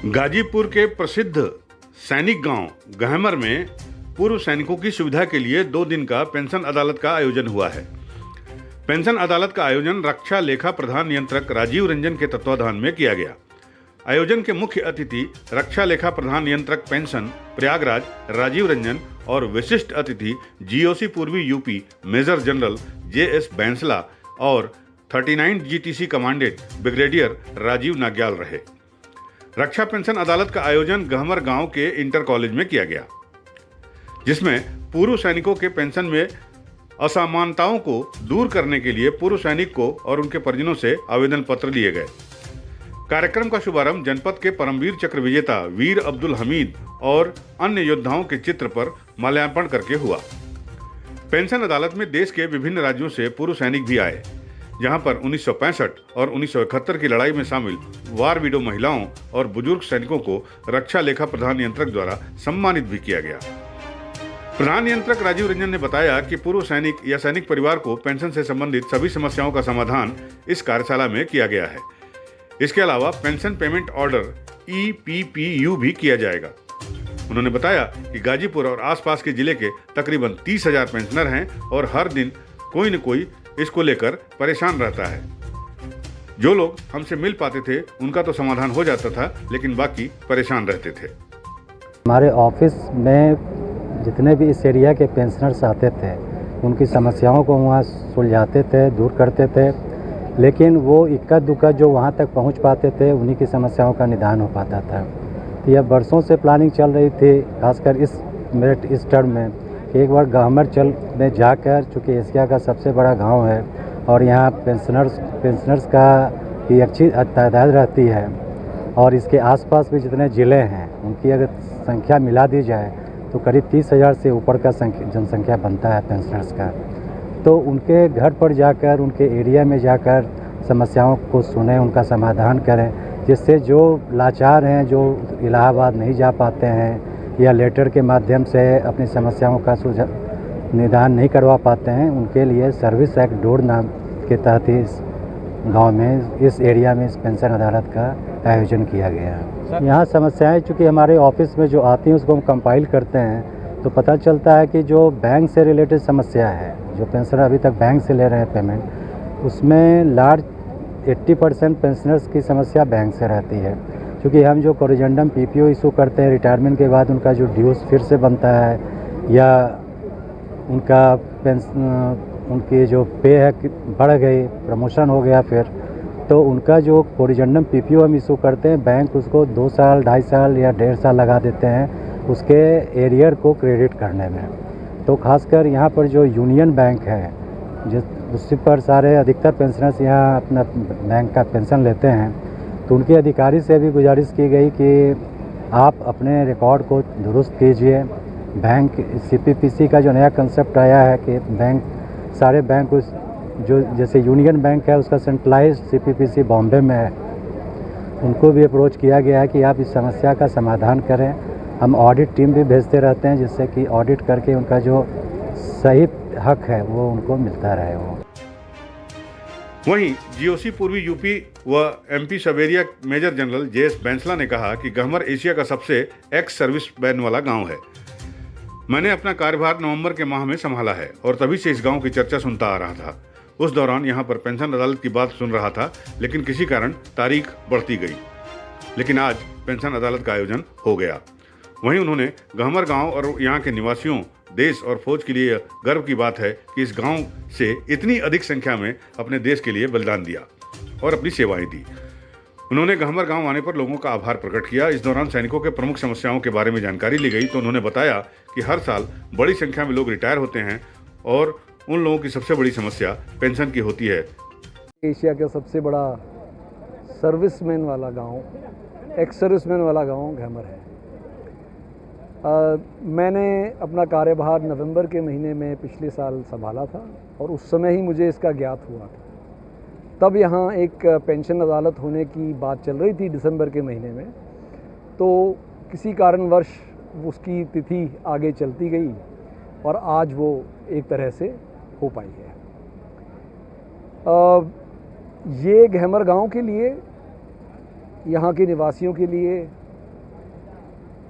गाजीपुर के प्रसिद्ध सैनिक गांव गहमर में पूर्व सैनिकों की सुविधा के लिए 2 दिन का पेंशन अदालत का आयोजन हुआ है। पेंशन अदालत का आयोजन रक्षा लेखा प्रधान नियंत्रक राजीव रंजन के तत्वाधान में किया गया। आयोजन के मुख्य अतिथि रक्षा लेखा प्रधान नियंत्रक पेंशन प्रयागराज राजीव रंजन और विशिष्ट अतिथि जीओसी पूर्वी UP major general JS Bainsla और 39 GTC commandant brigadier Rajiv Nagyal रहे। रक्षा पेंशन अदालत का आयोजन गहमर गांव के इंटर कॉलेज में किया गया, जिसमें पूर्व सैनिकों के पेंशन में असमानताओं को दूर करने के लिए पूर्व सैनिक को और उनके परिजनों से आवेदन पत्र लिए गए। कार्यक्रम का शुभारंभ जनपद के परमवीर चक्र विजेता वीर अब्दुल हमीद और अन्य योद्धाओं के चित्र पर माल्यार्पण करके हुआ। पेंशन अदालत में देश के विभिन्न राज्यों से पूर्व सैनिक भी आए, जहां पर 1965 और 1971 की लड़ाई में शामिल वार विडो महिलाओं और बुजुर्ग सैनिकों को रक्षा लेखा प्रधान नियंत्रक द्वारा सम्मानित भी किया गया। प्रधान नियंत्रक राजीव रंजन ने बताया कि पूर्व सैनिक या सैनिक परिवार को पेंशन से संबंधित सभी समस्याओं का समाधान इस कार्यशाला में किया गया है। इसके अलावा पेंशन पेमेंट ऑर्डर EPPU भी किया जाएगा। उन्होंने बताया कि गाजीपुर और आसपास के जिले के तकरीबन 30,000 पेंशनर हैं और हर दिन कोई न कोई इसको लेकर परेशान रहता है। जो लोग हमसे मिल पाते थे उनका तो समाधान हो जाता था, लेकिन बाकी परेशान रहते थे। हमारे ऑफिस में जितने भी इस एरिया के पेंशनर्स आते थे, उनकी समस्याओं को वहाँ सुलझाते थे, दूर करते थे, लेकिन वो इक्का दुक्का जो वहाँ तक पहुँच पाते थे उन्हीं की समस्याओं का निदान हो पाता था। तो यह बरसों से प्लानिंग चल रही थी, खासकर इस टर्म में, एक बार गहमर में जाकर, चूँकि एशिया का सबसे बड़ा गांव है और यहाँ पेंशनर्स का की अच्छी तादाद रहती है और इसके आसपास भी जितने ज़िले हैं उनकी अगर संख्या मिला दी जाए तो करीब 30,000 से ऊपर का जनसंख्या बनता है पेंशनर्स का। तो उनके घर पर जाकर, उनके एरिया में जाकर समस्याओं को सुने, उनका समाधान करें, जिससे जो लाचार हैं, जो इलाहाबाद नहीं जा पाते हैं या लेटर के माध्यम से अपनी समस्याओं का निदान नहीं करवा पाते हैं, उनके लिए सर्विस एक्ट डोर नाम के तहत इस गांव में, इस एरिया में इस पेंशन अदालत का आयोजन किया गया है। यहाँ समस्याएं चूँकि हमारे ऑफिस में जो आती हैं उसको हम कंपाइल करते हैं, तो पता चलता है कि जो बैंक से रिलेटेड समस्या है, जो पेंशनर अभी तक बैंक से ले रहे हैं पेमेंट, उसमें लार्ज 80% पेंशनर्स की समस्या बैंक से रहती है। क्योंकि हम जो कोरिजेंडम PPO इशू करते हैं रिटायरमेंट के बाद, उनका जो ड्यूज फिर से बनता है या उनका उनकी जो पे है बढ़ गई, प्रमोशन हो गया फिर, तो उनका जो कोरिजेंडम PPO हम इशू करते हैं, बैंक उसको 2 साल, 2.5 साल या 1.5 साल लगा देते हैं उसके एरियर को क्रेडिट करने में। तो खासकर यहाँ पर जो यूनियन बैंक है, उसी पर सारे अधिकतर पेंशनर्स यहाँ अपना बैंक का पेंशन लेते हैं, तो उनके अधिकारी से भी गुजारिश की गई कि आप अपने रिकॉर्ड को दुरुस्त कीजिए। बैंक CPPC का जो नया कंसेप्ट आया है कि सारे बैंक जो जैसे यूनियन बैंक है उसका सेंट्रलाइज्ड CPPC बॉम्बे में है, उनको भी अप्रोच किया गया है कि आप इस समस्या का समाधान करें। हम ऑडिट टीम भी भेजते रहते हैं, जिससे कि ऑडिट करके उनका जो सही हक है वो उनको मिलता रहे। वहीं जीओसी पूर्वी यूपी व MP sub area major general JS Bainsla ने कहा कि गहमर एशिया का सबसे एक्स सर्विस मैन वाला गांव है। मैंने अपना कार्यभार नवंबर के माह में संभाला है और तभी से इस गांव की चर्चा सुनता आ रहा था। उस दौरान यहां पर पेंशन अदालत की बात सुन रहा था, लेकिन किसी कारण तारीख बढ़ती गई, लेकिन आज पेंशन अदालत का आयोजन हो गया। वहीं उन्होंने गहमर गांव और यहां के निवासियों, देश और फौज के लिए गर्व की बात है कि इस गांव से इतनी अधिक संख्या में अपने देश के लिए बलिदान दिया और अपनी सेवाएं दी। उन्होंने गहमर गांव आने पर लोगों का आभार प्रकट किया। इस दौरान सैनिकों के प्रमुख समस्याओं के बारे में जानकारी ली गई, तो उन्होंने बताया कि हर साल बड़ी संख्या में लोग रिटायर होते हैं और उन लोगों की सबसे बड़ी समस्या पेंशन की होती है। एशिया का सबसे बड़ा सर्विसमैन वाला गाँव, एक्स सर्विसमैन वाला गाँव गहमर है। मैंने अपना कार्यभार नवंबर के महीने में पिछले साल संभाला था और उस समय ही मुझे इसका ज्ञात हुआ था। तब यहाँ एक पेंशन अदालत होने की बात चल रही थी दिसंबर के महीने में, तो किसी कारणवश उसकी तिथि आगे चलती गई और आज वो एक तरह से हो पाई है। ये गहमर गांव के लिए, यहाँ के निवासियों के लिए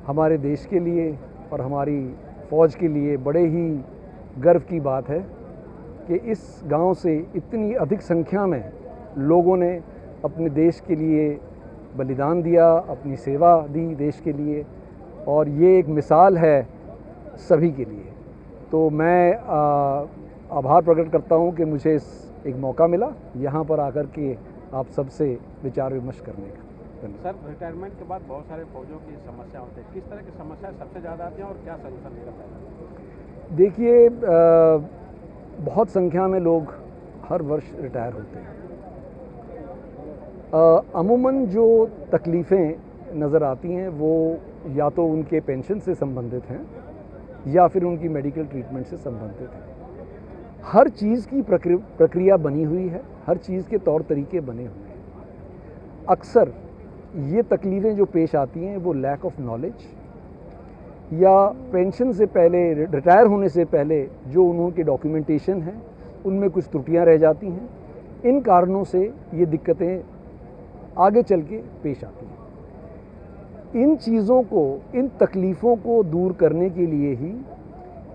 हमारे देश के लिए और हमारी फ़ौज के लिए बड़े ही गर्व की बात है कि इस गांव से इतनी अधिक संख्या में लोगों ने अपने देश के लिए बलिदान दिया, अपनी सेवा दी देश के लिए, और ये एक मिसाल है सभी के लिए। तो मैं आभार प्रकट करता हूँ कि मुझे एक मौका मिला यहाँ पर आकर के आप सबसे विचार विमर्श करने का। सर, रिटायरमेंट के बाद बहुत सारे फौजियों की समस्या होती है, किस तरह की समस्याएं सबसे ज़्यादा आती हैं और क्या सलूशन निकलता है? देखिए, बहुत संख्या में लोग हर वर्ष रिटायर होते हैं। अमूमन जो तकलीफ़ें नज़र आती हैं वो या तो उनके पेंशन से संबंधित हैं या फिर उनकी मेडिकल ट्रीटमेंट से संबंधित हैं। हर चीज़ की प्रक्रिया बनी हुई है, हर चीज़ के तौर तरीके बने हुए हैं। अक्सर ये तकलीफ़ें जो पेश आती हैं वो लैक ऑफ नॉलेज या पेंशन से पहले, रिटायर होने से पहले जो उनकी डॉक्यूमेंटेशन है उनमें कुछ त्रुटियां रह जाती हैं। इन कारणों से ये दिक्कतें आगे चल के पेश आती हैं। इन चीज़ों को, इन तकलीफ़ों को दूर करने के लिए ही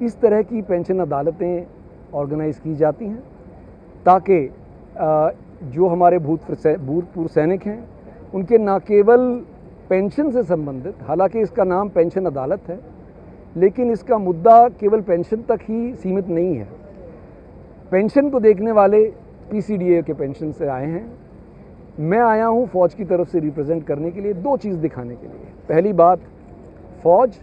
इस तरह की पेंशन अदालतें ऑर्गेनाइज़ की जाती हैं, ताकि जो हमारे भूतपूर्व सैनिक हैं उनके न केवल पेंशन से संबंधित, हालांकि इसका नाम पेंशन अदालत है, लेकिन इसका मुद्दा केवल पेंशन तक ही सीमित नहीं है। पेंशन को देखने वाले पीसीडीए के पेंशन से आए हैं। मैं आया हूं फ़ौज की तरफ से रिप्रेजेंट करने के लिए, दो चीज़ दिखाने के लिए। पहली बात, फ़ौज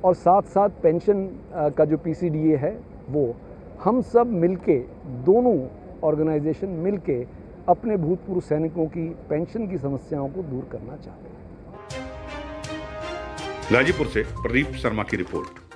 और साथ साथ पेंशन का जो पीसीडीए है वो हम सब मिलके, दोनों ऑर्गेनाइजेशन मिलके अपने भूतपूर्व सैनिकों की पेंशन की समस्याओं को दूर करना चाहते हैं। गाजीपुर से प्रदीप शर्मा की रिपोर्ट।